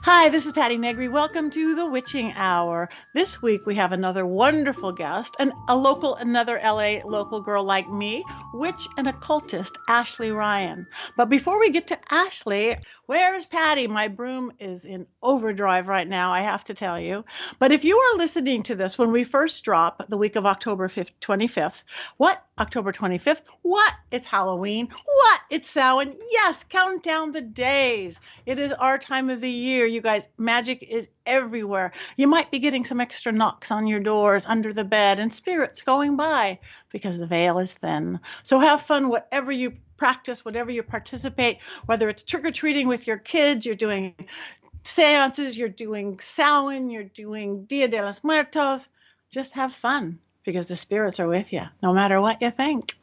Hi, this is Patti Negri. Welcome to the Witching Hour. This week we have another wonderful guest, another LA local girl like me, witch and occultist Ashley Ryan. But before we get to Ashley, where is Patti? My broom is in overdrive right now, I have to tell you. But if you are listening to this when we first drop the week of October 25th, what? October 25th? What? It's Halloween. What? It's Samhain. Yes, count down the days. It is our time of the year, you guys. Magic is everywhere. You might be getting some extra knocks on your doors, under the bed, and spirits going by because the veil is thin. So have fun, whatever you practice, whatever you participate, whether it's trick-or-treating with your kids, you're doing seances, you're doing Samhain, you're doing Dia de los Muertos. Just have fun, because the spirits are with you, no matter what you think.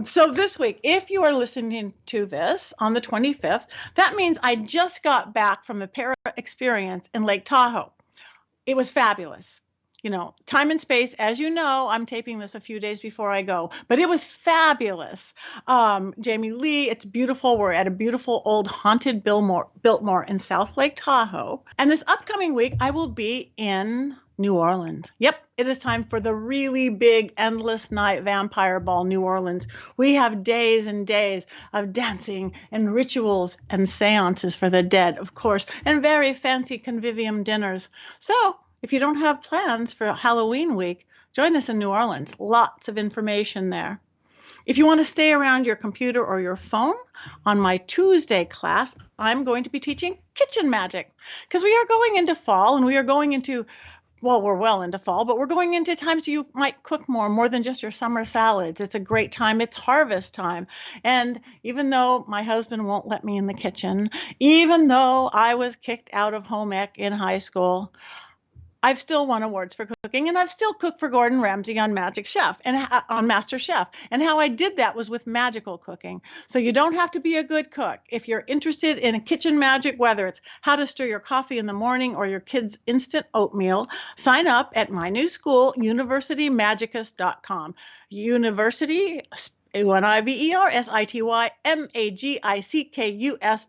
So this week, if you are listening to this on the 25th, that means I just got back from the Para experience in Lake Tahoe. It was fabulous. You know, time and space, as you know, I'm taping this a few days before I go, but it was fabulous. Jamie Lee, it's beautiful. We're at a beautiful old haunted Biltmore in South Lake Tahoe. And this upcoming week, I will be in New Orleans. Yep, it is time for the really big endless night vampire ball, New Orleans. We have days and days of dancing and rituals and seances for the dead, of course, and very fancy convivium dinners. So if you don't have plans for Halloween week, join us in New Orleans. Lots of information there. If you want to stay around your computer or your phone, on my Tuesday class, I'm going to be teaching kitchen magic, because we are going into fall, and we are going into, well, we're well into fall, but we're going into times you might cook more than just your summer salads. It's a great time. It's harvest time. And even though my husband won't let me in the kitchen, even though I was kicked out of home ec in high school, I've still won awards for cooking, and I've still cooked for Gordon Ramsay on Magic Chef and on Master Chef. And how I did that was with magical cooking. So you don't have to be a good cook. If you're interested in a kitchen magic, whether it's how to stir your coffee in the morning or your kids' instant oatmeal, sign up at my new school, universitymagicus.com. University, universitymagicus.com.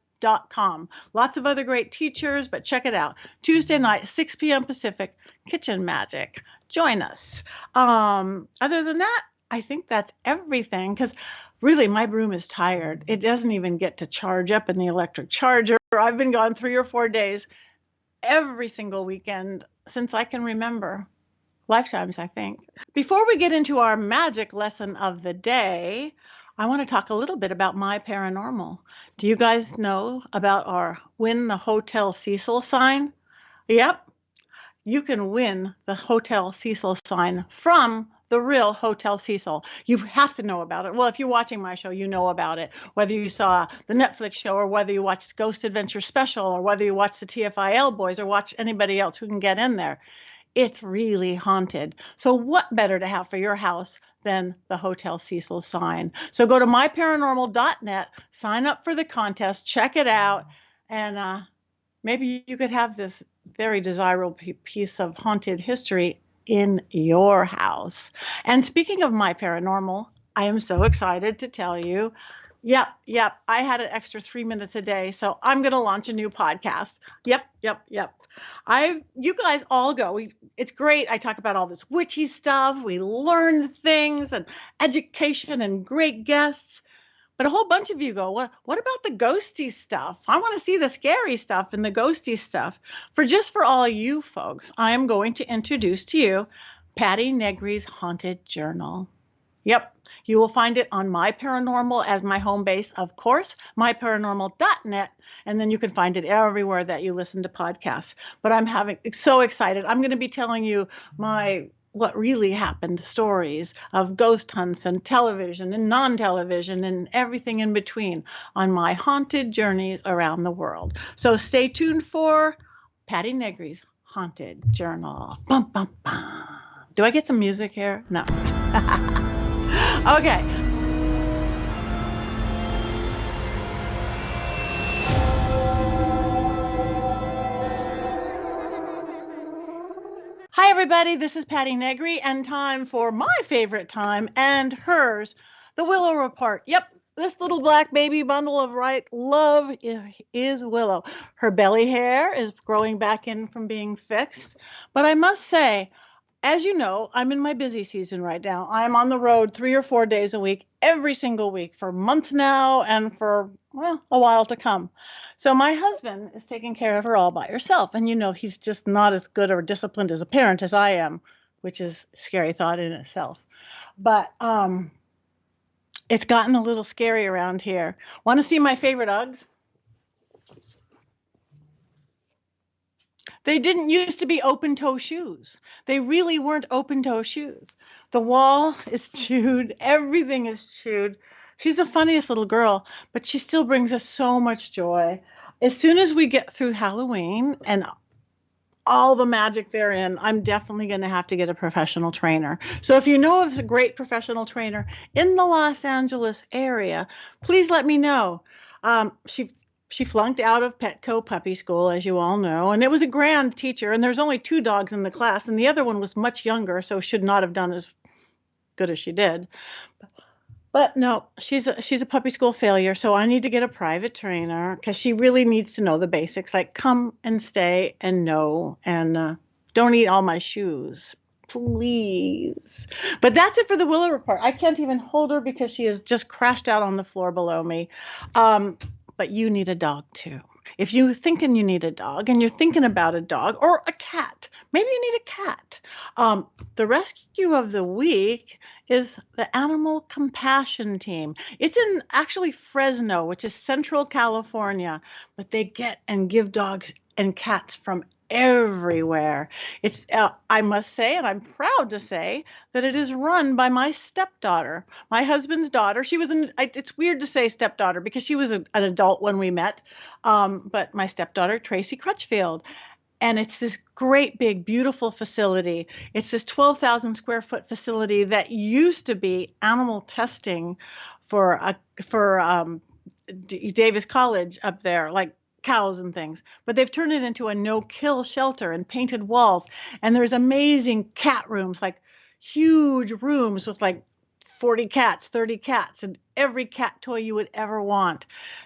Lots of other great teachers, but check it out. Tuesday night, 6 p.m. Pacific, kitchen magic. Join us. Other than that, I think that's everything, because really my broom is tired. It doesn't even get to charge up in the electric charger. I've been gone 3 or 4 days every single weekend since I can remember. Lifetimes, I think. Before we get into our magic lesson of the day, I want to talk a little bit about my paranormal. Do you guys know about our Win the Hotel Cecil sign? Yep, you can win the Hotel Cecil sign from the real Hotel Cecil. You have to know about it. Well, if you're watching my show, you know about it. Whether you saw the Netflix show, or whether you watched Ghost Adventure Special, or whether you watched the TFIL boys, or watch anybody else who can get in there. It's really haunted. So what better to have for your house than the Hotel Cecil sign? So go to myparanormal.net, sign up for the contest, check it out, and maybe you could have this very desirable piece of haunted history in your house. And speaking of My Paranormal, I am so excited to tell you, Yep. I had an extra 3 minutes a day, so I'm going to launch a new podcast. Yep. You guys all go. It's great. I talk about all this witchy stuff. We learn things and education and great guests. But a whole bunch of you go, what about the ghosty stuff? I want to see the scary stuff and the ghosty stuff. For all you folks, I am going to introduce to you Patti Negri's Haunted Journal. Yep. You will find it on My Paranormal as my home base, of course, myparanormal.net, and then you can find it everywhere that you listen to podcasts. But I'm so excited. I'm going to be telling you what really happened stories of ghost hunts and television and non-television and everything in between on my haunted journeys around the world. So stay tuned for Patti Negri's Haunted Journal. Bum, bum, bum. Do I get some music here? No. Okay. Hi, everybody. This is Patti Negri, and time for my favorite time and hers, the Willow Report. Yep, this little black baby bundle of right love is Willow. Her belly hair is growing back in from being fixed. But I must say, as you know, I'm in my busy season right now. I'm on the road 3 or 4 days a week, every single week for months now and for, well, a while to come. So my husband is taking care of her all by herself. And he's just not as good or disciplined as a parent as I am, which is a scary thought in itself. But it's gotten a little scary around here. Want to see my favorite Uggs? They didn't used to be open toe shoes. They really weren't open toe shoes. The wall is chewed, everything is chewed. She's the funniest little girl, but she still brings us so much joy. As soon as we get through Halloween and all the magic therein, I'm definitely going to have to get a professional trainer. So if you know of a great professional trainer in the Los Angeles area, please let me know. She flunked out of Petco puppy school, as you all know, and it was a grand teacher, and there's only 2 dogs in the class, and the other one was much younger, so should not have done as good as she did. But no, she's a puppy school failure, so I need to get a private trainer because she really needs to know the basics, like come and stay and no, and don't eat all my shoes, please. But that's it for the Willow Report. I can't even hold her because she has just crashed out on the floor below me. But you need a dog too. If you're thinking you need a dog and you're thinking about a dog or a cat, maybe you need a cat. The rescue of the week is the Animal Compassion Team. It's in actually Fresno, which is Central California, but they get and give dogs and cats from everywhere. It's I must say, and I'm proud to say, that it is run by my stepdaughter, my husband's daughter. She was it's weird to say stepdaughter because she was an adult when we met, but my stepdaughter, Tracy Crutchfield. And it's this great, big, beautiful facility. It's this 12,000 square foot facility that used to be animal testing for Davis College up there, like cows and things, but they've turned it into a no-kill shelter and painted walls. And there's amazing cat rooms, like huge rooms with like 40 cats, 30 cats, and every cat toy you would ever want.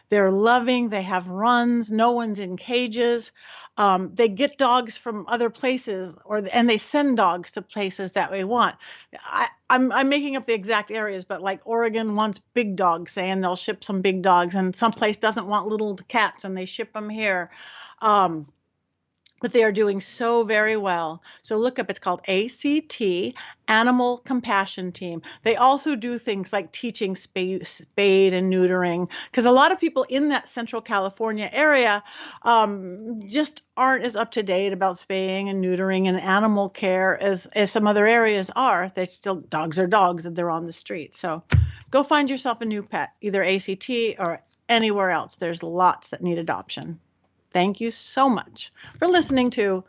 They're loving. They have runs. No one's in cages. They get dogs from other places, and they send dogs to places that we want. I'm making up the exact areas, but like Oregon wants big dogs, saying they'll ship some big dogs, and someplace doesn't want little cats, and they ship them here. But they are doing so very well. So look up, it's called ACT, Animal Compassion Team. They also do things like teaching spade and neutering, because a lot of people in that Central California area just aren't as up to date about spaying and neutering and animal care as some other areas are. They still, dogs are dogs and they're on the street. So go find yourself a new pet, either ACT or anywhere else. There's lots that need adoption. Thank you so much for listening to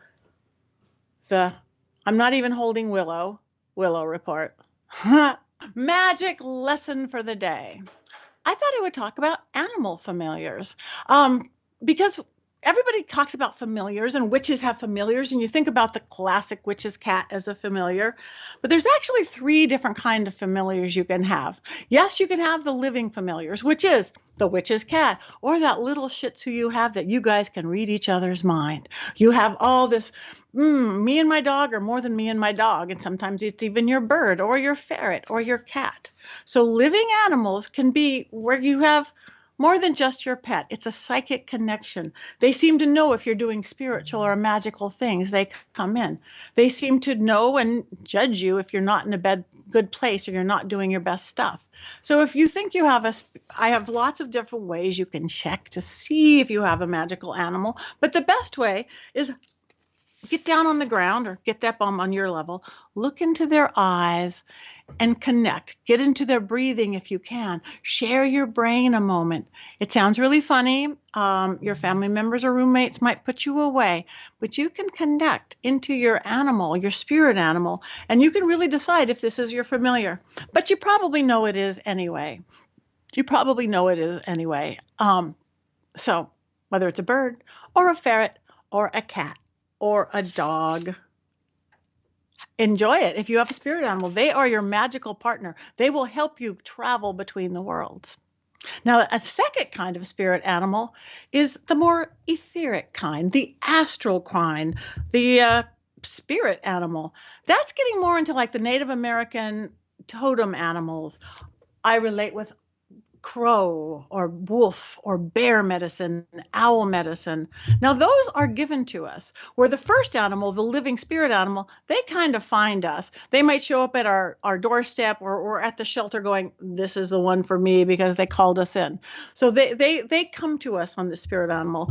I'm not even holding Willow Report. Magic lesson for the day. I thought I would talk about animal familiars because everybody talks about familiars and witches have familiars, and you think about the classic witch's cat as a familiar, but there's actually 3 different kinds of familiars you can have. Yes, you can have the living familiars, which is the witch's cat, or that little shih tzu you have that you guys can read each other's mind. You have all this, me and my dog are more than me and my dog, and sometimes it's even your bird or your ferret or your cat. So living animals can be where you have more than just your pet. It's a psychic connection. They seem to know if you're doing spiritual or magical things. They come in. They seem to know and judge you if you're not in a good place or you're not doing your best stuff. So if you think you have I have lots of different ways you can check to see if you have a magical animal. But the best way is get down on the ground or get that bum on your level, look into their eyes and connect. Get into their breathing if you can. Share your brain a moment. It sounds really funny. Your family members or roommates might put you away, but you can connect into your animal, your spirit animal, and you can really decide if this is your familiar. But you probably know it is anyway. So whether it's a bird or a ferret or a cat, or a dog. Enjoy it. If you have a spirit animal, they are your magical partner. They will help you travel between the worlds. Now, a second kind of spirit animal is the more etheric kind, the astral kind, the spirit animal. That's getting more into like the Native American totem animals. I relate with crow or wolf or bear medicine, owl medicine. Now, those are given to us. Where the first animal, the living spirit animal, they kind of find us. They might show up at our doorstep or at the shelter going, this is the one for me because they called us in. So they come to us on the spirit animal,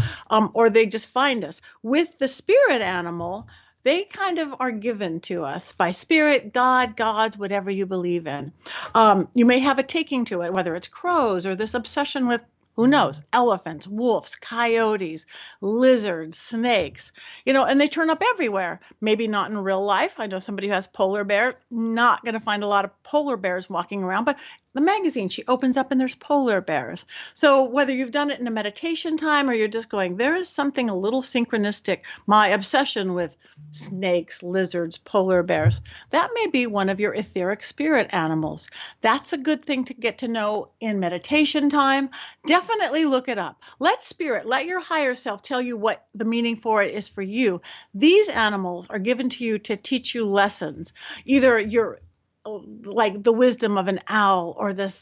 or they just find us. With the spirit animal, they kind of are given to us by spirit, God, gods, whatever you believe in. You may have a taking to it, whether it's crows or this obsession with, who knows, elephants, wolves, coyotes, lizards, snakes, and they turn up everywhere. Maybe not in real life. I know somebody who has polar bear, not going to find a lot of polar bears walking around, but the magazine she opens up and there's polar bears. So whether you've done it in a meditation time or you're just going, there is something a little synchronistic, my obsession with snakes, lizards, polar bears, that may be one of your etheric spirit animals. That's a good thing to get to know in meditation time. Definitely look it up. Let your higher self tell you what the meaning for it is for you. These animals are given to you to teach you lessons. Either you're like the wisdom of an owl or the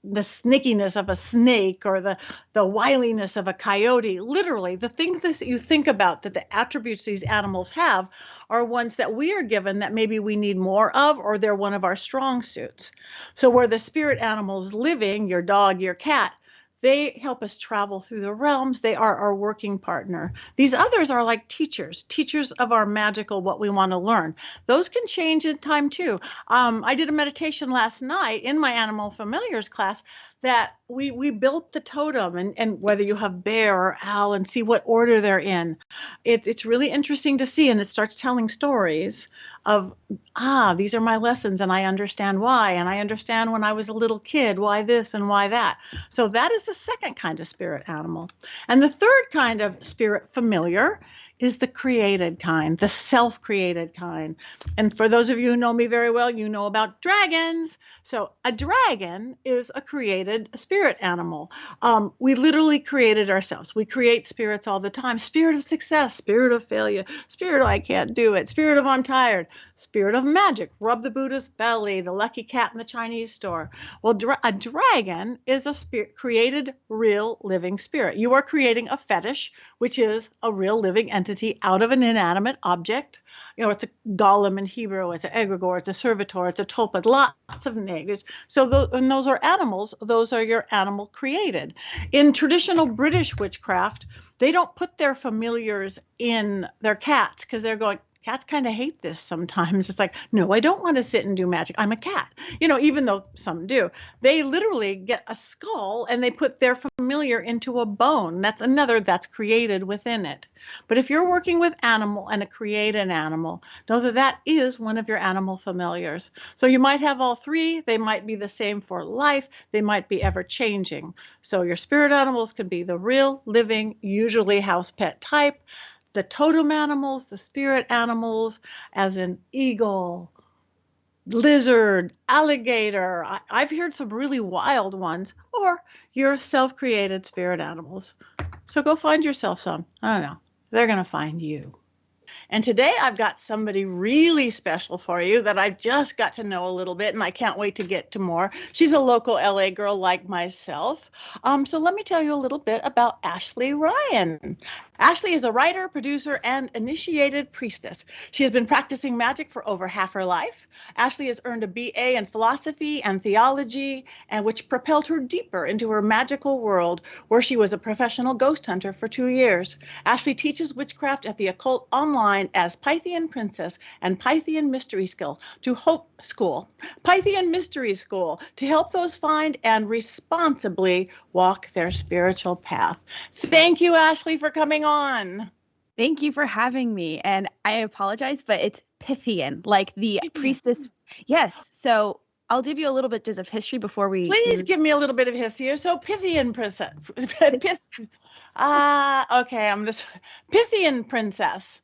sneakiness of a snake or the wiliness of a coyote. Literally, the things that you think about, that the attributes these animals have, are ones that we are given that maybe we need more of, or they're one of our strong suits. So where the spirit animals living, your dog, your cat, they help us travel through the realms. They are our working partner. These others are like teachers of our magical, what we want to learn. Those can change in time too. I did a meditation last night in my animal familiars class that we built the totem, and whether you have bear or owl, and see what order they're in. It's really interesting to see, and it starts telling stories of, these are my lessons and I understand why, and I understand when I was a little kid, why this and why that. So that is the second kind of spirit animal. And the third kind of spirit familiar is the created kind, the self-created kind. And for those of you who know me very well, you know about dragons. So a dragon is a created spirit animal. We literally created ourselves. We create spirits all the time. Spirit of success, spirit of failure, spirit of I can't do it, spirit of I'm tired, spirit of magic, rub the Buddha's belly, the lucky cat in the Chinese store. Well, a dragon is a created, real, living spirit. You are creating a fetish, which is a real living entity out of an inanimate object. It's a golem in Hebrew, it's an egregore, it's a servitor, it's a tulpa, lots of names. So those are animals. Those are your animal created. In traditional British witchcraft, they don't put their familiars in their cats because they're going, cats kind of hate this sometimes. It's like, no, I don't want to sit and do magic. I'm a cat. Even though some do. They literally get a skull and they put their familiar into a bone. That's created within it. But if you're working with animal and create an animal, know that is one of your animal familiars. So you might have all three. They might be the same for life. They might be ever changing. So your spirit animals can be the real, living, usually house pet type. The totem animals, the spirit animals, as in eagle, lizard, alligator. I've heard some really wild ones, or your self-created spirit animals. So go find yourself some. I don't know. They're going to find you. And today I've got somebody really special for you that I just got to know a little bit, and I can't wait to get to more. She's a local LA girl like myself. So let me tell you a little bit about Ashley Ryan. Ashley is a writer, producer, and initiated priestess. She has been practicing magic for over half her life. Ashley has earned a BA in philosophy and theology, and which propelled her deeper into her magical world, where she was a professional ghost hunter for 2 years. Ashley teaches witchcraft at the occult online as Pythian Princess and Pythian Mystery School to help those find and responsibly walk their spiritual path. Thank you, Ashley, for coming on. Thank you for having me. And I apologize, but it's Pythian, like the priestess. Yes. So I'll give you a little bit just of history before we. Please give me a little bit of history. So Pythian Princess. Okay, I'm this Pythian Princess.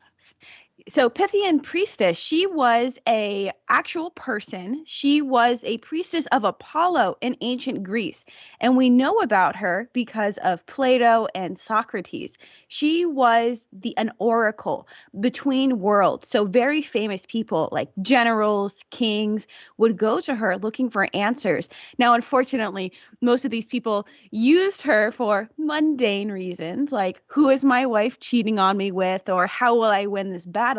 So Pythian Priestess, she was a actual person. She was a priestess of Apollo in ancient Greece. And we know about her because of Plato and Socrates. She was an oracle between worlds. So very famous people like generals, kings would go to her looking for answers. Now, unfortunately, most of these people used her for mundane reasons, like who is my wife cheating on me with, or how will I win this battle?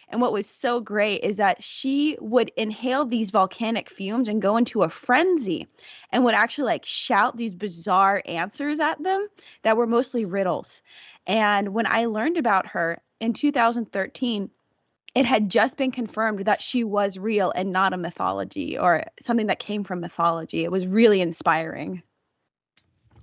And what was so great is that she would inhale these volcanic fumes and go into a frenzy and would actually like shout these bizarre answers at them that were mostly riddles. And when I learned about her in 2013, it had just been confirmed that she was real and not a mythology or something that came from mythology. It was really inspiring.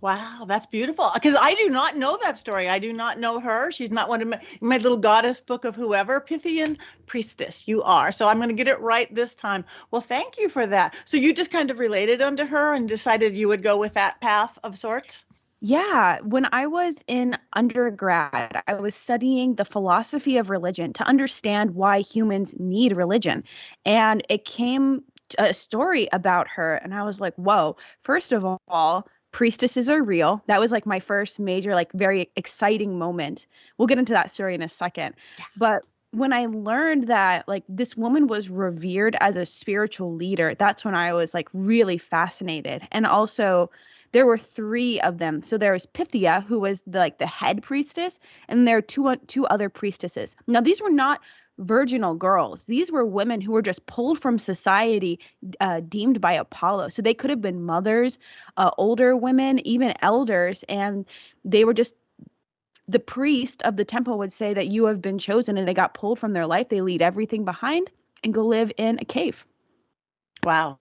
Wow, that's beautiful. Because I do not know that story. I do not know her. She's not one of my little goddess book of whoever. Pythian Priestess, you are. So I'm going to get it right this time. Well, thank you for that. So you just kind of related unto her and decided you would go with that path of sorts? Yeah, when I was in undergrad, I was studying the philosophy of religion to understand why humans need religion. And it came a story about her, and I was like, whoa, first of all, priestesses are real. That was like my first major, like very exciting moment. We'll get into that story in a second. But when I learned that like this woman was revered as a spiritual leader, that's when I was like really fascinated. And also, there were three of them. So there was Pythia, who was the head priestess, and there were two other priestesses. Now these were not virginal girls. These were women who were just pulled from society, deemed by Apollo. So they could have been mothers, older women, even elders, and they were just the priest of the temple would say that you have been chosen, and they got pulled from their life. They leave everything behind and go live in a cave. Wow.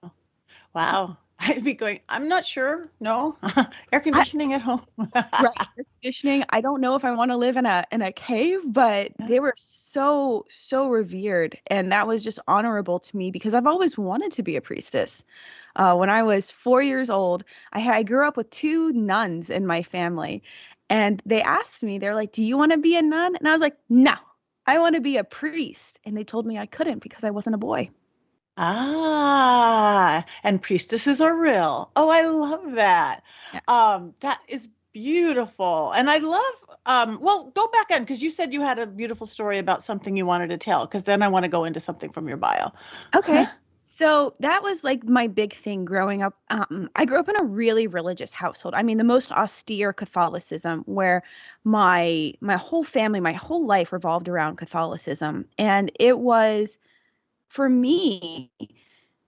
Wow. I'd be going, I'm not sure. No. Air I, conditioning at home. Right. Air conditioning. I don't know if I want to live in a cave, but they were so revered. And that was just honorable to me because I've always wanted to be a priestess. When I was 4 years old, I grew up with two nuns in my family. And they asked me, they're like, "Do you want to be a nun?" And I was like, "No, I want to be a priest." And they told me I couldn't because I wasn't a boy. Ah, and priestesses are real. Oh, I love that. Yeah. That is beautiful. And I love, well, go back on because you said you had a beautiful story about something you wanted to tell, because then I want to go into something from your bio. Okay. So that was like my big thing growing up. I grew up in a really religious household. I mean, the most austere Catholicism, where my whole family, my whole life revolved around Catholicism, and it was for me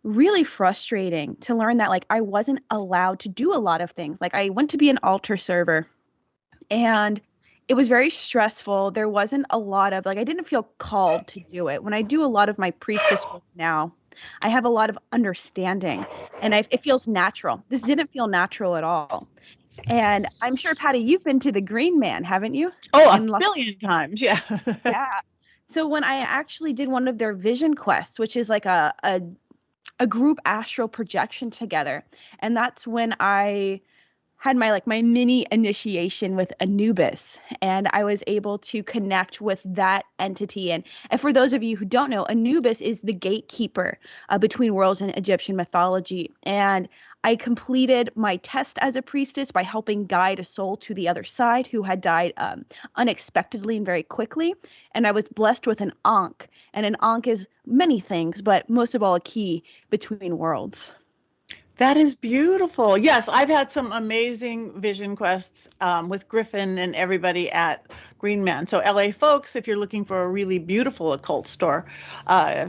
really frustrating to learn that like I wasn't allowed to do a lot of things. Like I went to be an altar server, and it was very stressful. There wasn't a lot of like I didn't feel called to do it. When I do a lot of my priestess work now, I have a lot of understanding, and it feels natural. This didn't feel natural at all. And I'm sure, Patty, you've been to the Green Man, haven't you? Oh, a In Los billion times. Yeah. Yeah. So when I actually did one of their vision quests, which is like a group astral projection together, and that's when I had my mini initiation with Anubis, and I was able to connect with that entity. And for those of you who don't know, Anubis is the gatekeeper between worlds and Egyptian mythology. And I completed my test as a priestess by helping guide a soul to the other side who had died unexpectedly and very quickly. And I was blessed with an Ankh. And an Ankh is many things, but most of all, a key between worlds. That is beautiful. Yes, I've had some amazing vision quests with Griffin and everybody at Green Man. So, LA folks, if you're looking for a really beautiful occult store,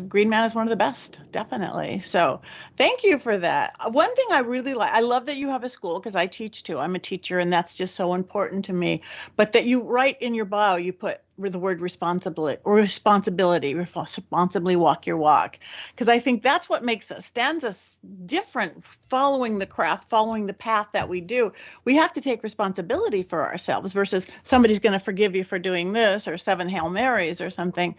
Green Man is one of the best, definitely. So, thank you for that. One thing I really like, I love that you have a school because I teach too. I'm a teacher, and that's just so important to me. But that you write in your bio, you put the word responsibly walk your walk, because I think that's what stands us different, following the craft, following the path that we do. We have to take responsibility for ourselves versus somebody's going to forgive you for doing this, or seven Hail Marys or something.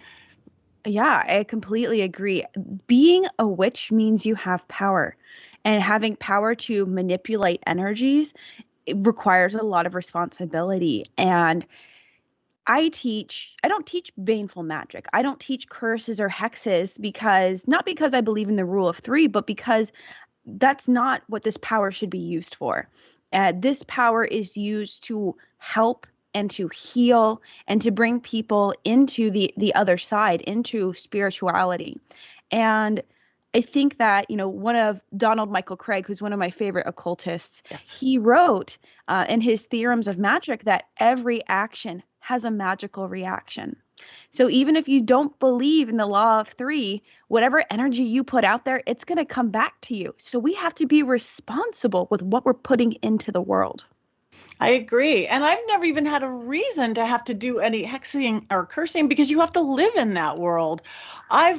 Yeah, I completely agree. Being a witch means you have power, and having power to manipulate energies, it requires a lot of responsibility. And I don't teach baneful magic. I don't teach curses or hexes not because I believe in the rule of three, but because that's not what this power should be used for. This power is used to help and to heal and to bring people into the other side, into spirituality. And I think that, one of Donald Michael Craig, who's one of my favorite occultists, Yes. he wrote in his Theorems of Magic that every action has a magical reaction. So even if you don't believe in the law of three, whatever energy you put out there, it's going to come back to you. So we have to be responsible with what we're putting into the world. I agree. And I've never even had a reason to have to do any hexing or cursing because you have to live in that world.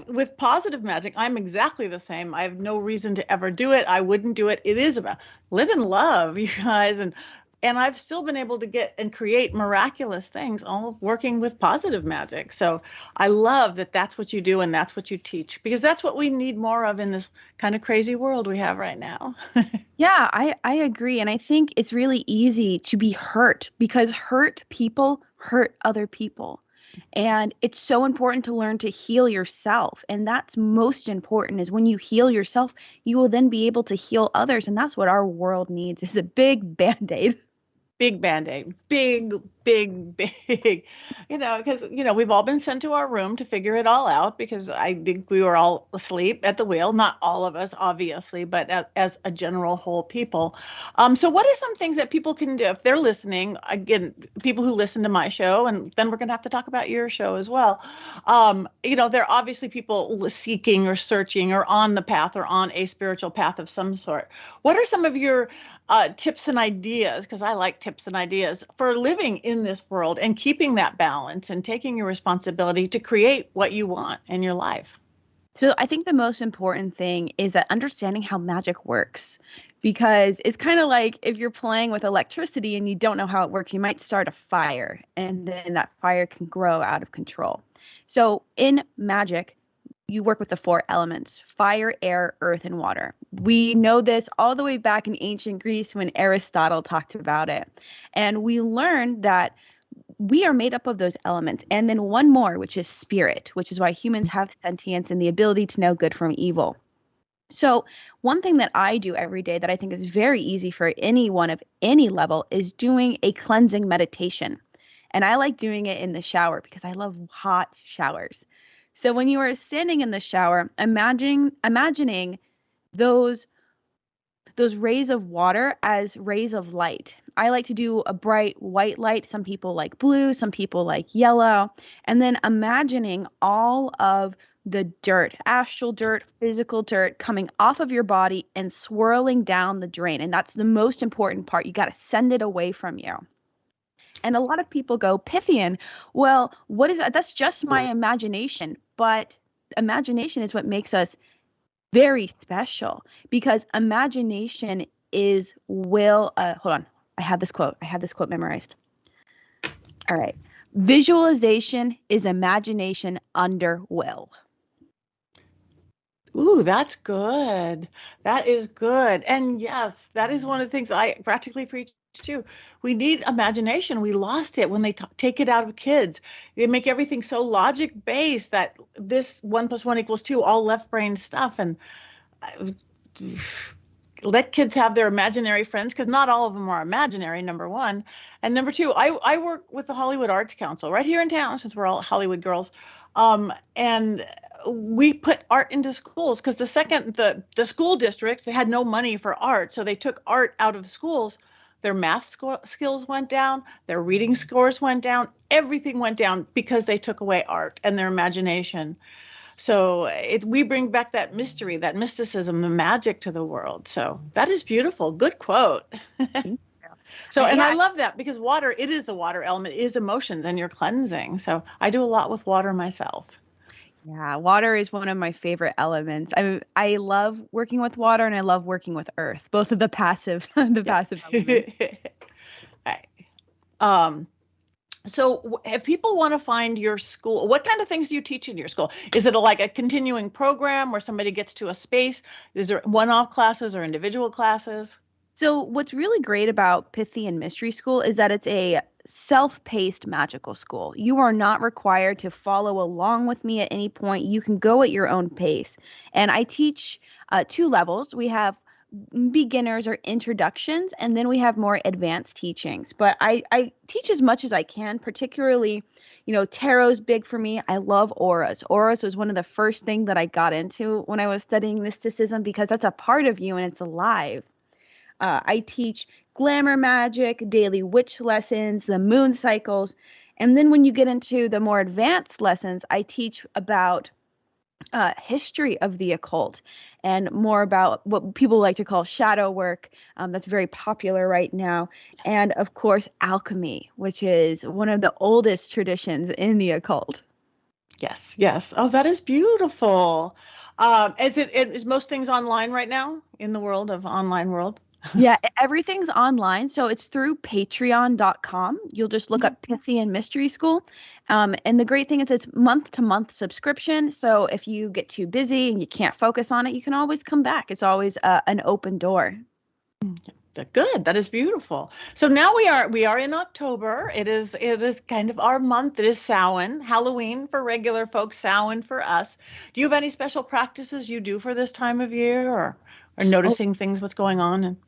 With positive magic, I'm exactly the same. I have no reason to ever do it. I wouldn't do it. It is about live and love, you guys. And I've still been able to get and create miraculous things, all working with positive magic. So I love that that's what you do and that's what you teach, because that's what we need more of in this kind of crazy world we have right now. Yeah, I agree. And I think it's really easy to be hurt because hurt people hurt other people. And it's so important to learn to heal yourself. And that's most important is when you heal yourself, you will then be able to heal others. And that's what our world needs is a big Band-Aid. Big Band-Aid, big, because, we've all been sent to our room to figure it all out because I think we were all asleep at the wheel. Not all of us, obviously, but as a general whole people. So what are some things that people can do if they're listening? Again, people who listen to my show, and then we're going to have to talk about your show as well. There are obviously people seeking or searching or on the path or on a spiritual path of some sort. What are some of your tips and ideas, because I like tips and ideas, for living in this world and keeping that balance and taking your responsibility to create what you want in your life? So I think the most important thing is that understanding how magic works, because it's kind of like if you're playing with electricity and you don't know how it works, you might start a fire and then that fire can grow out of control. So in magic, you work with the four elements: fire, air, earth, and water. We know this all the way back in ancient Greece when Aristotle talked about it. And we learned that we are made up of those elements. And then one more, which is spirit, which is why humans have sentience and the ability to know good from evil. So one thing that I do every day that I think is very easy for anyone of any level is doing a cleansing meditation. And I like doing it in the shower because I love hot showers. So when you are standing in the shower, imagining those rays of water as rays of light. I like to do a bright white light. Some people like blue, some people like yellow. And then imagining all of the dirt, astral dirt, physical dirt coming off of your body and swirling down the drain. And that's the most important part. You got to send it away from you. And a lot of people go, Pythian, well, what is that? That's just my imagination. But imagination is what makes us very special, because imagination is will. Hold on. I have this quote memorized. All right. Visualization is imagination under will. Ooh, that's good. That is good. And yes, that is one of the things I practically preach too. We need imagination. We lost it when they take it out of kids. They make everything so logic based that this 1 + 1 = 2, all left brain stuff. And let kids have their imaginary friends, because not all of them are imaginary, number one. And number two, I work with the Hollywood Arts Council right here in town, since we're all Hollywood girls. And we put art into schools because the school districts, they had no money for art. So they took art out of schools. Their math skills went down. Their reading scores went down. Everything went down because they took away art and their imagination. So we bring back that mystery, that mysticism, the magic to the world. So that is beautiful. Good quote. So, and I love that because water, it is the water element, is emotions, and you're cleansing. So I do a lot with water myself. Yeah, water is one of my favorite elements. I love working with water and I love working with earth, both of the passive passive elements. So if people want to find your school, what kind of things do you teach in your school? Is it like a continuing program where somebody gets to a space? Is there one-off classes or individual classes? So what's really great about Pythian Mystery School is that it's a self-paced magical school. You are not required to follow along with me at any point. You can go at your own pace. And I teach 2 levels. We have beginners or introductions, and then we have more advanced teachings. But I teach as much as I can, particularly, tarot's big for me. I love auras. Auras was one of the first things that I got into when I was studying mysticism, because that's a part of you and it's alive. I teach glamour magic, daily witch lessons, the moon cycles. And then when you get into the more advanced lessons, I teach about history of the occult and more about what people like to call shadow work. That's very popular right now. And of course, alchemy, which is one of the oldest traditions in the occult. Yes, yes. Oh, that is beautiful. Is most things online right now in the world of online world? Yeah, everything's online. So it's through patreon.com. You'll just look up Pythian Mystery School. And the great thing is it's month-to-month subscription. So if you get too busy and you can't focus on it, you can always come back. It's always an open door. Good. That is beautiful. So now we are in October. It is kind of our month. It is Samhain, Halloween for regular folks, Samhain for us. Do you have any special practices you do for this time of year, or noticing things, what's going on?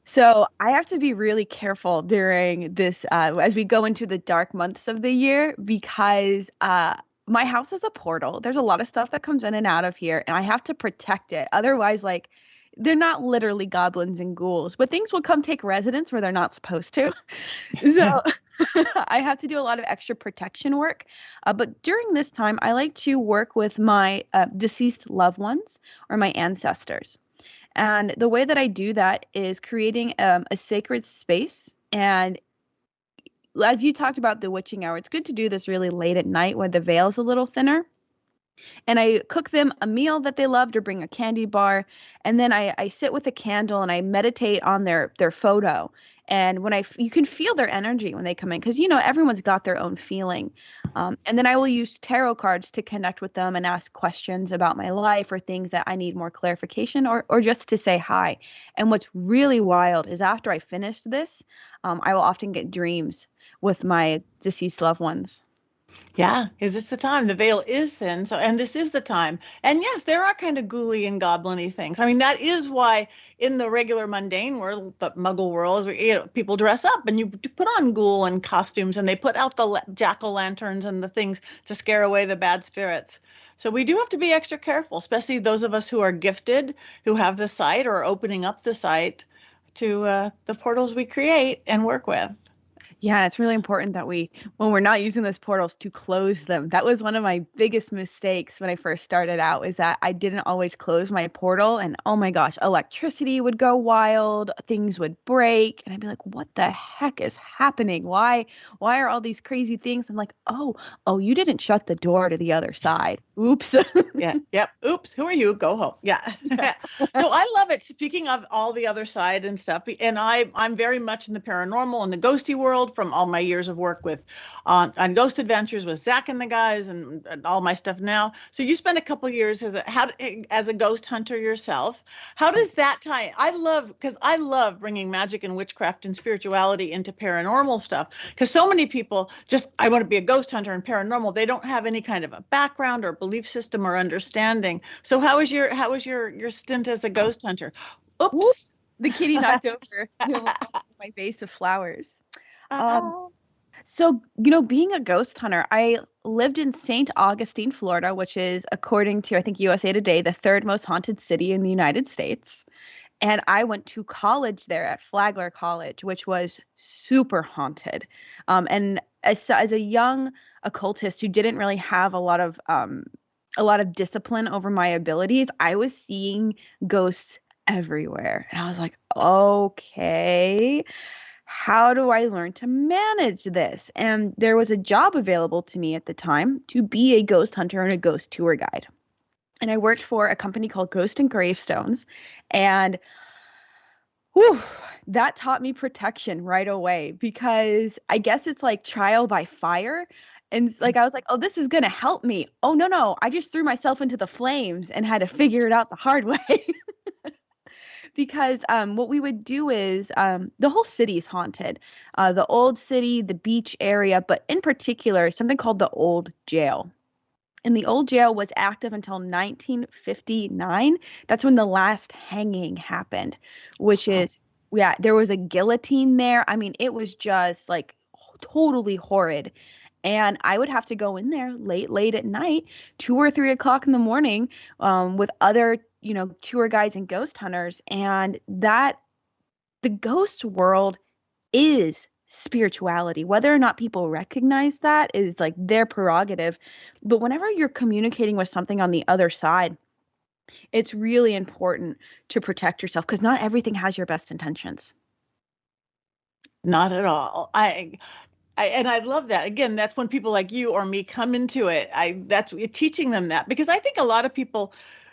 So I have to be really careful during this as we go into the dark months of the year, because my house is a portal. There's a lot of stuff that comes in and out of here, and I have to protect it. Otherwise, they're not literally goblins and ghouls, but things will come take residence where they're not supposed to. So I have to do a lot of extra protection work. But during this time, I like to work with my deceased loved ones or my ancestors. And the way that I do that is creating a sacred space. And as you talked about the witching hour, it's good to do this really late at night where the veil's a little thinner. And I cook them a meal that they loved or bring a candy bar. And then I sit with a candle and I meditate on their photo. And you can feel their energy when they come in, because, everyone's got their own feeling. And then I will use tarot cards to connect with them and ask questions about my life or things that I need more clarification, or just to say hi. And what's really wild is after I finish this, I will often get dreams with my deceased loved ones. Yeah, is this the time? The veil is thin, and this is the time. And yes, there are kind of ghouly and goblin-y things. I mean, that is why in the regular mundane world, the Muggle world, people dress up and you put on ghoul and costumes, and they put out the jack-o'-lanterns and the things to scare away the bad spirits. So we do have to be extra careful, especially those of us who are gifted, who have the sight or are opening up the sight to the portals we create and work with. Yeah, it's really important that when we're not using those portals, to close them. That was one of my biggest mistakes when I first started out, is that I didn't always close my portal. And oh my gosh, electricity would go wild, things would break. And I'd be like, what the heck is happening? Why are all these crazy things? I'm like, oh, you didn't shut the door to the other side. Oops. Yeah. Yep. Oops. Who are you? Go home. Yeah. So I love it. Speaking of all the other side and stuff, and I'm very much in the paranormal and the ghosty world from all my years of work with on Ghost Adventures with Zach and the guys and all my stuff now. So you spent a couple years as a ghost hunter yourself. How does that tie? I love bringing magic and witchcraft and spirituality into paranormal stuff, because so many people I want to be a ghost hunter and paranormal. They don't have any kind of a background or belief system or understanding. So how was your stint as a ghost hunter? Oops. The kitty knocked over my vase of flowers. So, being a ghost hunter, I lived in St. Augustine, Florida, which is, according to, I think, USA Today, the 3rd most haunted city in the United States. And I went to college there at Flagler College, which was super haunted. And as a young occultist who didn't really have a lot of discipline over my abilities, I was seeing ghosts everywhere. And I was like, okay, how do I learn to manage this? And there was a job available to me at the time to be a ghost hunter and a ghost tour guide. And I worked for a company called Ghost and Gravestones. And that taught me protection right away, because I guess it's like trial by fire. And I was like, oh, this is going to help me. Oh, no. I just threw myself into the flames and had to figure it out the hard way. because what we would do is the whole city is haunted. The old city, the beach area, but in particular, something called the old jail. And the old jail was active until 1959. That's when the last hanging happened, which Wow. is, yeah, there was a guillotine there. I mean, it was just like totally horrid. And I would have to go in there late at night, 2 or 3 o'clock in the morning, with other, tour guides and ghost hunters. And the ghost world is spirituality. Whether or not people recognize that is like their prerogative. But whenever you're communicating with something on the other side, it's really important to protect yourself because not everything has your best intentions. Not at all. And I love that. Again, that's when people like you or me come into it. That's teaching them that, because I think a lot of people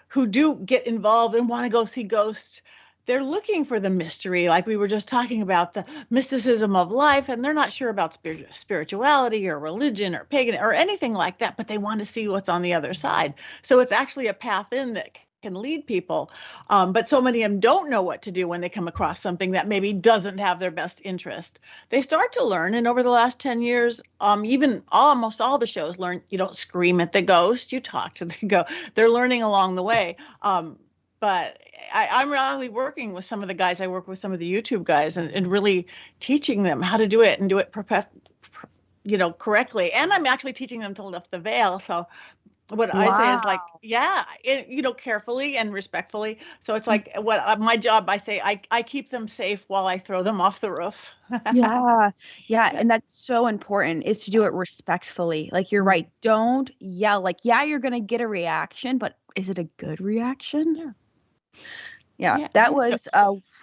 who do get involved and want to go see ghosts, they're looking for the mystery, like we were just talking about, the mysticism of life, and they're not sure about spirituality or religion or pagan or anything like that, but they want to see what's on the other side. So it's actually a path in that can lead people. But so many of them don't know what to do when they come across something that maybe doesn't have their best interest. They start to learn, and over the last 10 years, even almost all the shows learn you don't scream at the ghost, you talk to the ghost. They're learning along the way. But I'm really working with some of the guys. I work with some of the YouTube guys and really teaching them how to do it and do it correctly. And I'm actually teaching them to lift the veil. So what I say is like, Wow. yeah, carefully and respectfully. So it's like what my job, I say, I keep them safe while I throw them off the roof. Yeah. Yeah. Yeah. And that's so important is to do it respectfully. Like you're right. Don't yell. Like, yeah, you're going to get a reaction, but is it a good reaction? Yeah. Yeah. Yeah. That was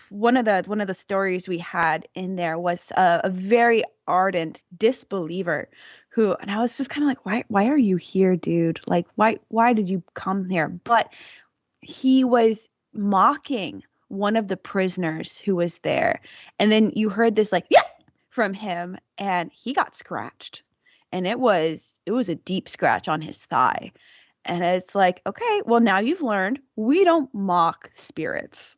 one of the stories we had in there was a very ardent disbeliever who, and I was just kind of like, why are you here, dude? Like, why did you come here? But he was mocking one of the prisoners who was there. And then you heard this like, yeah, from him, and he got scratched. And it was a deep scratch on his thigh. And it's like, okay, well, now you've learned we don't mock spirits.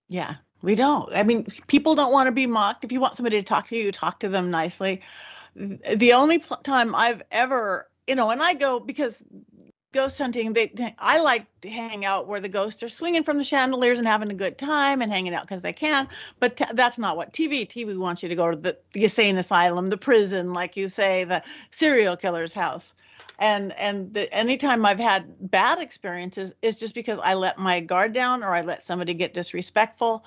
Yeah. We don't. I mean, people don't want to be mocked. If you want somebody to talk to you, talk to them nicely. The only time I've ever, and I go because ghost hunting, I like to hang out where the ghosts are swinging from the chandeliers and having a good time and hanging out because they can. But that's not what TV wants you to go to the insane asylum, the prison, like you say, the serial killer's house. And anytime I've had bad experiences, it's just because I let my guard down or I let somebody get disrespectful.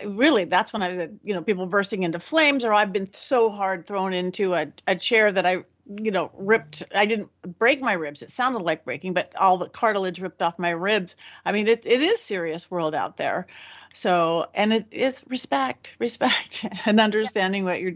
Really, that's when people bursting into flames, or I've been so hard thrown into a chair that I ripped. I didn't break my ribs. It sounded like breaking, but all the cartilage ripped off my ribs. I mean, it is serious world out there. So, and it is respect, and understanding what you're,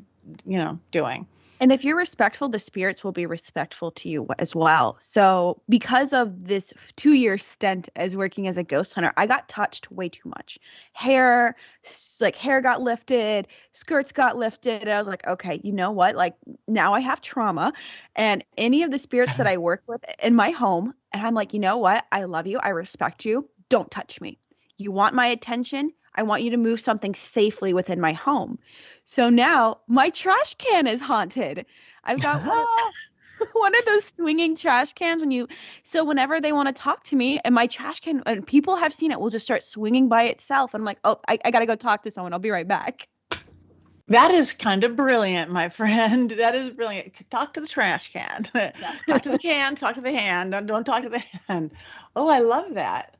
doing. And if you're respectful, the spirits will be respectful to you as well. So, because of this 2-year stint as working as a ghost hunter, I got touched way too much. Hair got lifted, skirts got lifted. And I was like, okay, you know what? Like now I have trauma. And any of the spirits that I work with in my home, and I'm like, you know what? I love you. I respect you. Don't touch me. You want my attention? I want you to move something safely within my home. So now my trash can is haunted. I've got one of those swinging trash cans so whenever they want to talk to me and my trash can, and people have seen it, will just start swinging by itself. And I'm like, oh, I got to go talk to someone. I'll be right back. That is kind of brilliant, my friend. That is brilliant. Talk to the trash can. Talk to the can, talk to the hand. Don't talk to the hand. Oh, I love that.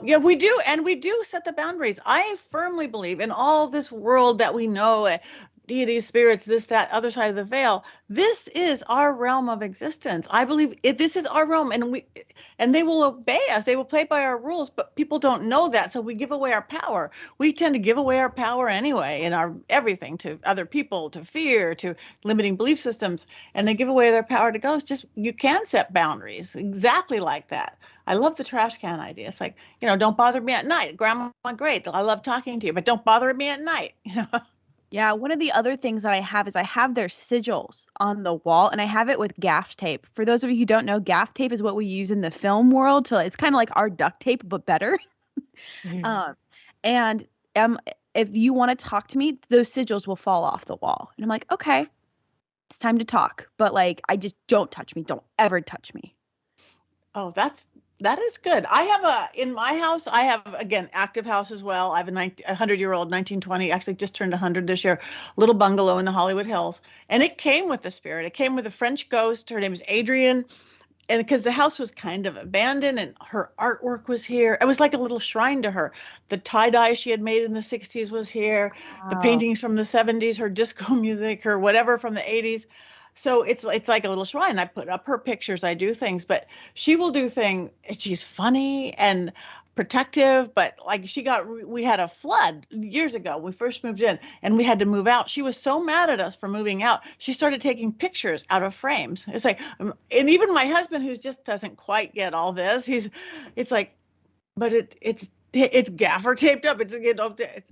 Yeah, we do. And we do set the boundaries. I firmly believe in all this world that we know, deities, spirits, this, that, other side of the veil. This is our realm of existence. I believe this is our realm, and they will obey us. They will play by our rules, but people don't know that. So we give away our power. We tend to give away our power anyway in our everything, to other people, to fear, to limiting belief systems, and they give away their power to ghosts. Just, you can set boundaries exactly like that. I love the trash can idea. It's like, don't bother me at night. Grandma, great. I love talking to you, but don't bother me at night. Yeah, one of the other things that I have is I have their sigils on the wall, and I have it with gaff tape. For those of you who don't know, gaff tape is what we use in the film world. It's kind of like our duct tape, but better. Yeah. And if you want to talk to me, those sigils will fall off the wall. And I'm like, okay, it's time to talk. But like, I just don't touch me. Don't ever touch me. Oh, that is good. I have in my house, I have, again, active house as well. I have a 100-year-old 1920, actually just turned 100 this year, little bungalow in the Hollywood Hills. And it came with the spirit. It came with a French ghost. Her name is Adrienne. And because the house was kind of abandoned and her artwork was here, it was like a little shrine to her. The tie-dye she had made in the 60s was here, the Wow. paintings from the 70s, her disco music, her whatever from the 80s. So it's like a little shrine. I put up her pictures, I do things, but she will do things. She's funny and protective, but like we had a flood years ago. We first moved in and we had to move out. She was so mad at us for moving out. She started taking pictures out of frames. It's like, and even my husband, who just doesn't quite get all this, it's like, but it's gaffer taped up.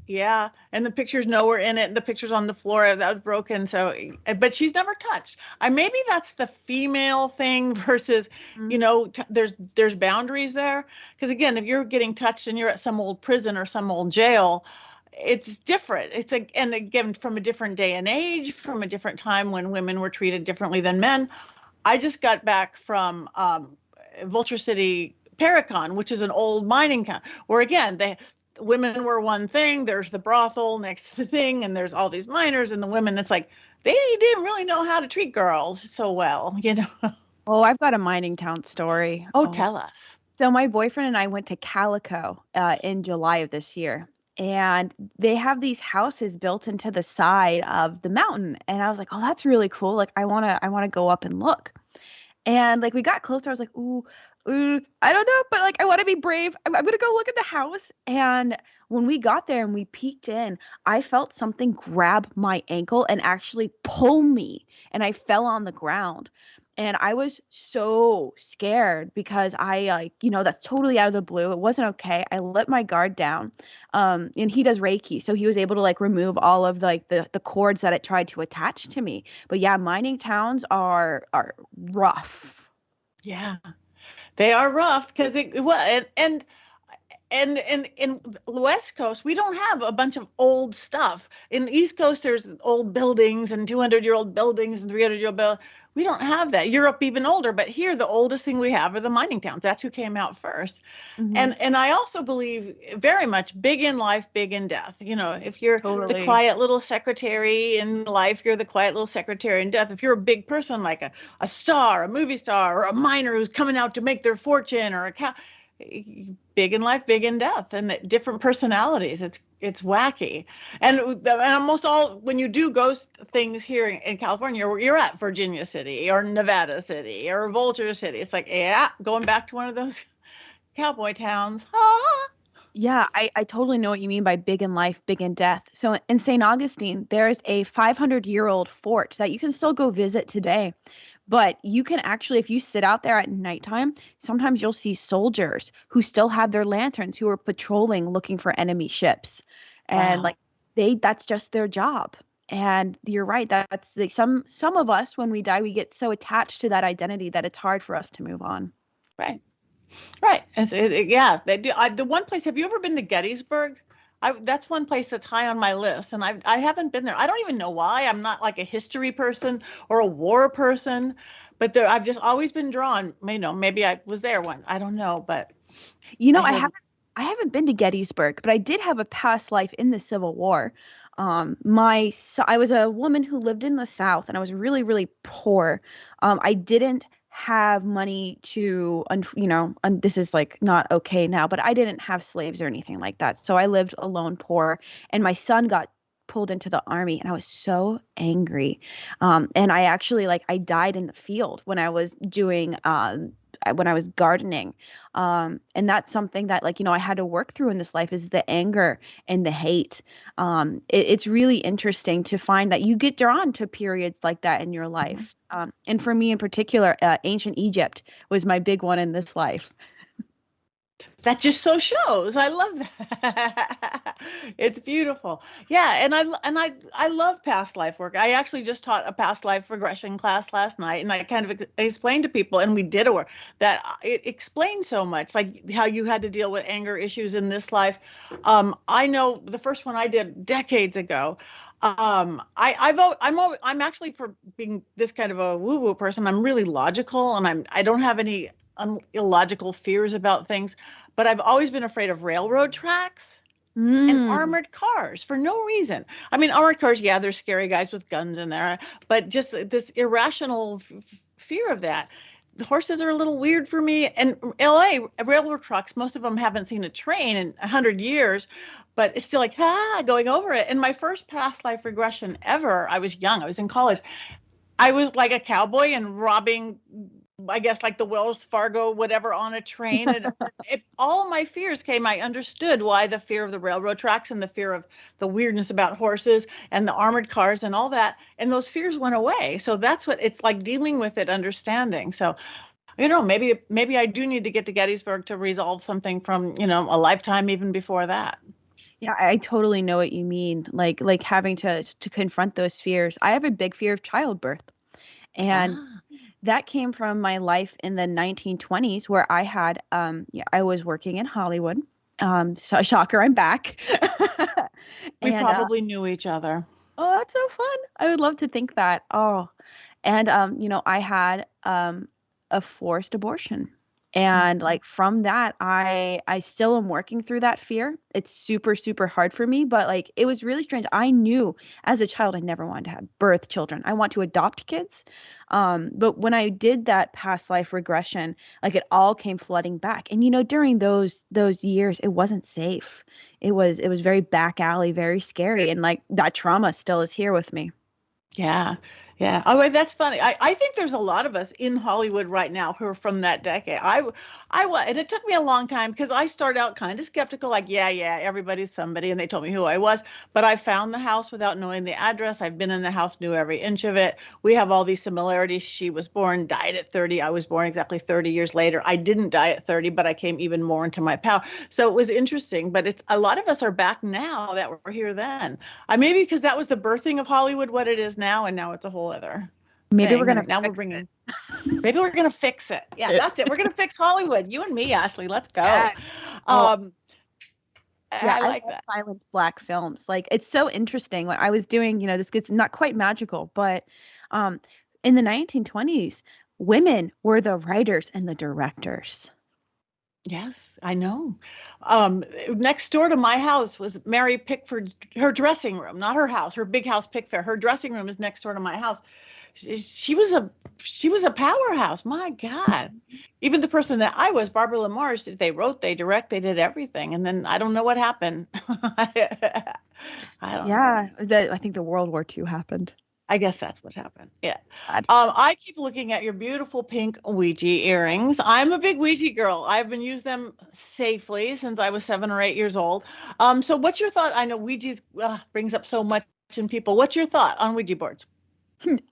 Yeah, and the picture's nowhere in it. And the picture's on the floor that was broken. So, but she's never touched. Maybe that's the female thing versus, Mhm. there's boundaries there. Because again, if you're getting touched and you're at some old prison or some old jail, it's different. And again, from a different day and age, from a different time when women were treated differently than men. I just got back from Vulture City, Paracon, which is an old mining town, where again, women were one thing. There's the brothel next to the thing, and there's all these miners and the women. It's like they didn't really know how to treat girls so well. Oh, I've got a mining town story. Oh, Oh. tell us. So my boyfriend and I went to Calico in July of this year, and they have these houses built into the side of the mountain. And I was like, oh, that's really cool. Like, I wanna go up and look. And like we got closer, I was like, ooh, I don't know, but like I want to be brave. I'm gonna go look at the house. And when we got there and we peeked in, I felt something grab my ankle and actually pull me, and I fell on the ground. And I was so scared because I like, that's totally out of the blue. It wasn't okay. I let my guard down. And he does Reiki, so he was able to like remove all of like the cords that it tried to attach to me. But yeah, mining towns are rough. Yeah, they are rough because and in the West Coast, we don't have a bunch of old stuff. In the East Coast, there's old buildings and 200-year-old buildings and 300-year-old buildings. We don't have that. Europe even older, but here the oldest thing we have are the mining towns. That's who came out first. Hmm. And I also believe very much big in life, big in death. If you're the Totally. quiet little secretary in life, you're the quiet little secretary in death. If you're a big person like a star, a movie star, or a miner who's coming out to make their fortune, or a cow, big in life, big in death, and different personalities. It's wacky, and almost all when you do ghost things here in California, you're at Virginia City or Nevada City or Vulture City. It's like, yeah, going back to one of those cowboy towns. Ah. Yeah, I totally know what you mean by big in life, big in death. So in St. Augustine, there's a 500-year-old fort that you can still go visit today. But you can actually, if you sit out there at nighttime, sometimes you'll see soldiers who still have their lanterns who are patrolling looking for enemy ships. And like Wow. that's just their job. And you're right, that's like some of us when we die, we get so attached to that identity that it's hard for us to move on. Right. Right. Yeah, they do. The one place, have you ever been to Gettysburg? That's one place that's high on my list, and I haven't been there. I don't even know why. I'm not like a history person or a war person, but I've just always been drawn. Maybe I was there once. I don't know, but You I know, heard. I haven't been to Gettysburg, but I did have a past life in the Civil War. I was a woman who lived in the South, and I was really, really poor. I didn't have money to, this is like not okay now, but I didn't have slaves or anything like that. So I lived alone, poor, and my son got pulled into the army, and I was so angry. And I actually like I died in the field when I was gardening. And that's something that like, I had to work through in this life is the anger and the hate. It's really interesting to find that you get drawn to periods like that in your life. And for me in particular, ancient Egypt was my big one in this life. That just so shows. I love that. It's beautiful. Yeah, and I love past life work. I actually just taught a past life regression class last night, and I kind of explained to people, and we did a work that it explained so much, like how you had to deal with anger issues in this life. I know the first one I did decades ago. I'm actually, for being this kind of a woo-woo person, I'm really logical, and I don't have any illogical fears about things, but I've always been afraid of railroad tracks and armored cars for no reason. I mean, armored cars, yeah, there's scary guys with guns in there, but just this irrational fear of that. The horses are a little weird for me. And LA, railroad trucks, most of them haven't seen a train in 100 years, but it's still like, going over it. And my first past life regression ever, I was young, I was in college. I was like a cowboy and robbing, I guess, like the Wells Fargo, whatever, on a train. And all my fears came. I understood why the fear of the railroad tracks and the fear of the weirdness about horses and the armored cars and all that. And those fears went away. So that's what it's like, dealing with it, understanding. So, maybe I do need to get to Gettysburg to resolve something from, a lifetime even before that. Yeah, I totally know what you mean. Like having to confront those fears. I have a big fear of childbirth. And that came from my life in the 1920s, where I had I was working in Hollywood. So shocker, I'm back. We probably knew each other. Oh, that's so fun. I would love to think that. Oh. And I had a forced abortion. And like from that, I still am working through that fear. It's super, super hard for me, but like it was really strange. I knew as a child I never wanted to have birth children. I want to adopt kids. But when I did that past life regression, like it all came flooding back. And during those years, it wasn't safe. It was very back alley, very scary. And like that trauma still is here with me. Yeah. Yeah. Oh, that's funny. I think there's a lot of us in Hollywood right now who are from that decade. And it took me a long time, because I started out kind of skeptical, like, yeah, everybody's somebody. And they told me who I was, but I found the house without knowing the address. I've been in the house, knew every inch of it. We have all these similarities. She was born, died at 30. I was born exactly 30 years later. I didn't die at 30, but I came even more into my power. So it was interesting, but it's a lot of us are back now that were here then. Maybe because that was the birthing of Hollywood, what it is now, and now it's a whole other Maybe thing. we're gonna now we're bringing maybe we're gonna fix it. Yeah, that's it. We're gonna fix Hollywood. You and me, Ashley. Let's go. Yeah. I like that. Silent black films. Like it's so interesting. When I was doing, this gets not quite magical, but in the 1920s, women were the writers and the directors. Yes, I know. Next door to my house was Mary Pickford's, her dressing room, not her house, her big house, Pickfair. Her dressing room is next door to my house. She was a powerhouse. My God. Even the person that I was, Barbara Lamarche, they wrote, they direct, they did everything. And then I don't know what happened. I don't know. I think the World War II happened. I guess that's what happened. Yeah. I keep looking at your beautiful pink Ouija earrings. I'm a big Ouija girl. I've been using them safely since I was 7 or 8 years old. So what's your thought? I know Ouija brings up so much in people. What's your thought on Ouija boards?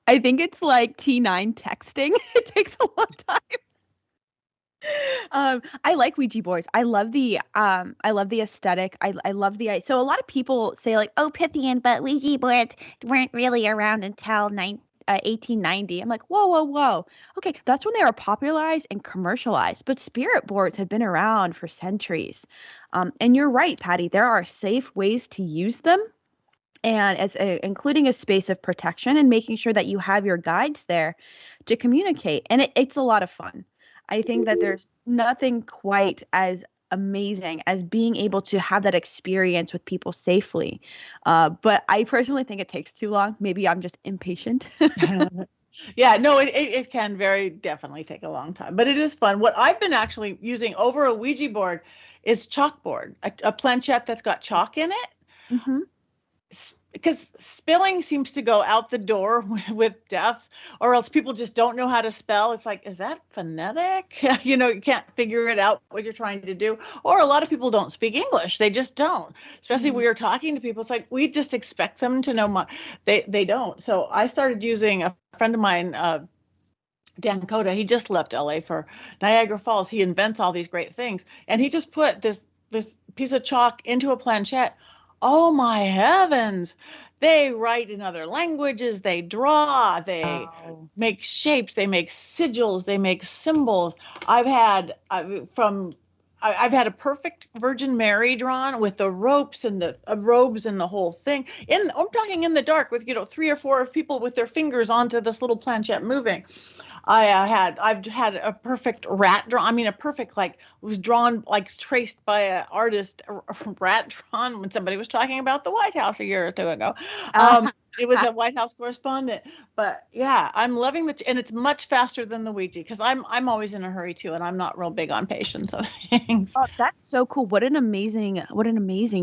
I think it's like T9 texting. It takes a long time. I like Ouija boards. I love the aesthetic. I love the so a lot of people say like, oh, Pythian, but Ouija boards weren't really around until 1890. I'm like, whoa. Okay, that's when they were popularized and commercialized. But spirit boards have been around for centuries. And you're right, Patti. There are safe ways to use them, and including a space of protection and making sure that you have your guides there to communicate. And it's a lot of fun. I think that there's nothing quite as amazing as being able to have that experience with people safely. But I personally think it takes too long. Maybe I'm just impatient. Yeah, no, it can very definitely take a long time, but it is fun. What I've been actually using over a Ouija board is chalkboard, a planchette that's got chalk in it. Mm-hmm. Because spelling seems to go out the door with death, or else people just don't know how to spell. It's like, is that phonetic? You can't figure it out what you're trying to do. Or a lot of people don't speak English. They just don't. Especially when you're talking to people. It's like, we just expect them to know. They don't. So I started using, a friend of mine Dan Coda, he just left LA for Niagara Falls. He invents all these great things. And he just put this piece of chalk into a planchette. Oh my heavens. They write in other languages, they draw, they Oh. make shapes, they make sigils, they make symbols. I've had from I've had a perfect Virgin Mary drawn with the ropes and the robes and the whole thing. I'm talking in the dark with, 3 or 4 people with their fingers onto this little planchette moving. I've had a perfect rat drawn. I mean, a perfect, like, was drawn, like, traced by an artist, a rat drawn when somebody was talking about the White House a year or two ago. It was a White House correspondent. But yeah, I'm loving and it's much faster than the Ouija, because I'm always in a hurry too, and I'm not real big on patience of things. Oh, that's so cool. What an amazing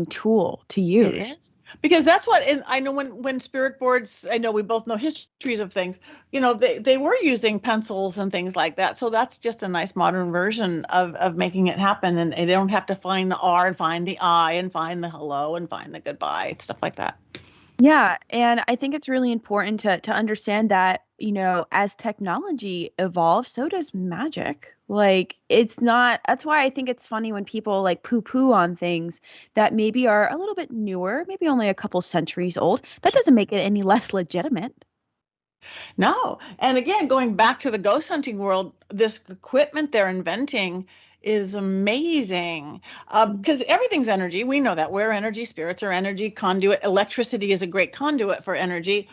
tool to use. It is. Because that's what, and I know when spirit boards, I know we both know histories of things, they were using pencils and things like that. So that's just a nice modern version of making it happen. And they don't have to find the R and find the I and find the hello and find the goodbye, stuff like that. Yeah, and I think it's really important to understand that, as technology evolves, so does magic. Like, it's not, that's why I think it's funny when people like poo-poo on things that maybe are a little bit newer, maybe only a couple centuries old. That doesn't make it any less legitimate. No. And again, going back to the ghost hunting world, this equipment they're inventing is amazing, because everything's energy. We know that we're energy, spirits are energy, conduit. Electricity is a great conduit for energy.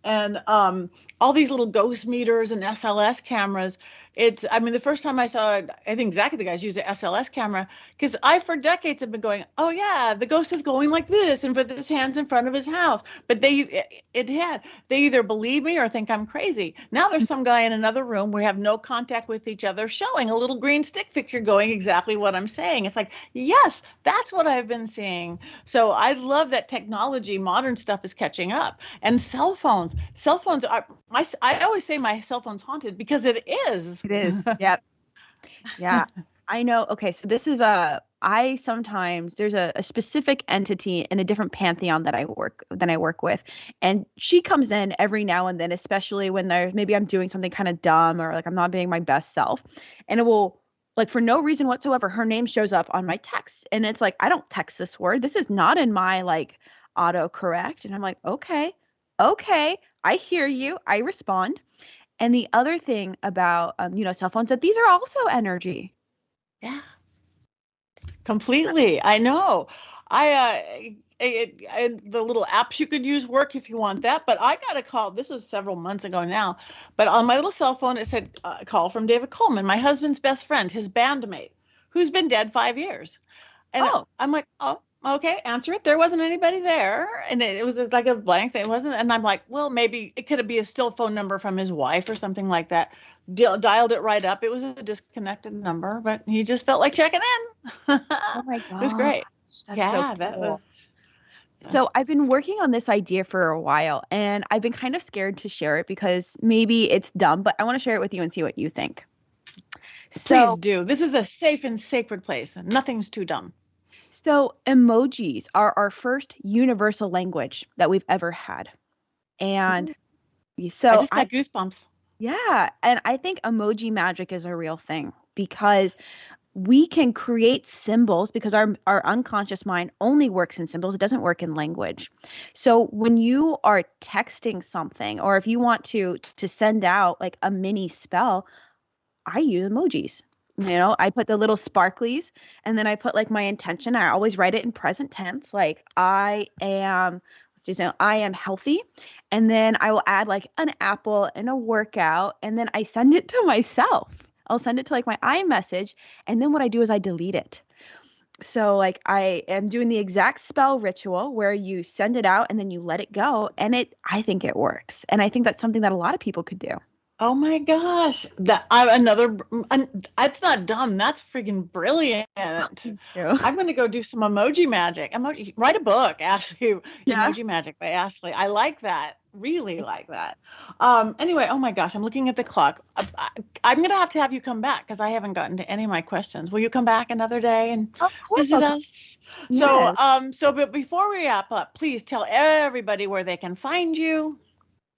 And all these little ghost meters and SLS cameras. I mean, the first time I saw it, I think exactly the guys use the SLS camera, because I, for decades, have been going, oh yeah, the ghost is going like this and with his hands in front of his house. But they either believe me or think I'm crazy. Now there's some guy in another room. We have no contact with each other, showing a little green stick figure going exactly what I'm saying. It's like, yes, that's what I've been seeing. So I love that technology, modern stuff is catching up. And cell phones are, I always say my cell phone's haunted, because it is. It is. Yeah. Yeah. I know. Okay. So this is there's a specific entity in a different pantheon that I work with. And she comes in every now and then, especially when maybe I'm doing something kind of dumb, or like I'm not being my best self. And it will, like, for no reason whatsoever, her name shows up on my text. And it's like, I don't text this word. This is not in my like autocorrect. And I'm like, okay, I hear you. I respond. And the other thing about, cell phones, that these are also energy. Yeah, completely. I know. The little apps you could use work if you want that. But I got a call. This was several months ago now. But on my little cell phone, it said, call from David Coleman, my husband's best friend, his bandmate, who's been dead 5 years. And I'm like, oh, okay, answer it. There wasn't anybody there. And it was like a blank thing. It wasn't. And I'm like, well, maybe it could be a still phone number from his wife or something like that. Dialed it right up. It was a disconnected number, but he just felt like checking in. Oh my God. It was great. That's Yeah, so cool. that was. So I've been working on this idea for a while, and I've been kind of scared to share it because maybe it's dumb, but I want to share it with you and see what you think. Please do. This is a safe and sacred place. Nothing's too dumb. So emojis are our first universal language that we've ever had. And so I just got goosebumps. Yeah. And I think emoji magic is a real thing, because we can create symbols, because our unconscious mind only works in symbols. It doesn't work in language. So when you are texting something, or if you want to send out like a mini spell, I use emojis. I put the little sparklies, and then I put like my intention. I always write it in present tense, like I am healthy. And then I will add like an apple and a workout, and then I send it to myself. I'll send it to like my iMessage, and then what I do is I delete it. So like I am doing the exact spell ritual where you send it out and then you let it go, and I think it works. And I think that's something that a lot of people could do. Oh my gosh, that's not dumb. That's freaking brilliant. I'm going to go do some emoji magic. Write a book, Ashley. Yeah. Emoji Magic by Ashley. I like that. Really like that. Anyway, oh my gosh, I'm looking at the clock. I'm going to have you come back, because I haven't gotten to any of my questions. Will you come back another day and visit us? Yes. But before we wrap up, please tell everybody where they can find you.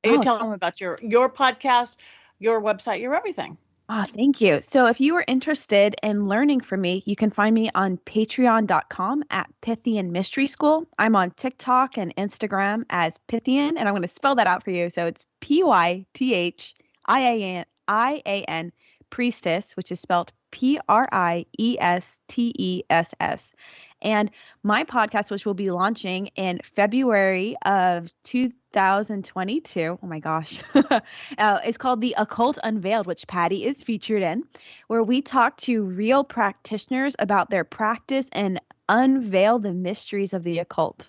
You tell them about your podcast, your website, your everything. Oh, thank you. So if you are interested in learning from me, you can find me on patreon.com at Pythian Mystery School. I'm on TikTok and Instagram as Pythian, and I'm going to spell that out for you. So it's Pythian Priestess, which is spelled Priestess. And my podcast, which will be launching in February of 2022. Oh my gosh. It's called The Occult Unveiled, which Patti is featured in, where we talk to real practitioners about their practice and unveil the mysteries of the occult.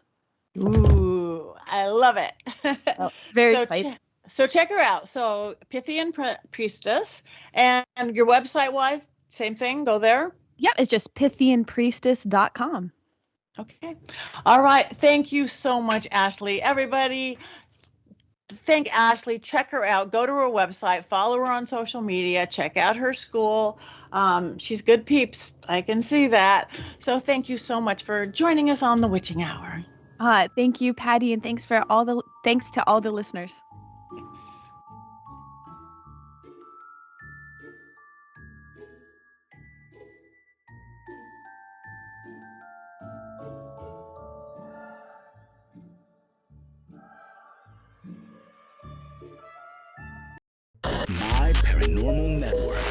Ooh, I love it. Oh, very excited. So check her out. So Pythian Priestess, and your website wise, same thing. Go there. Yep, it's just pythianpriestess.com. Okay. All right. Thank you so much, Ashley. Everybody, thank Ashley. Check her out. Go to her website. Follow her on social media. Check out her school. She's good peeps. I can see that. So thank you so much for joining us on the Witching Hour. Thank you, Patti, and thanks to all the listeners. My Paranormal Network.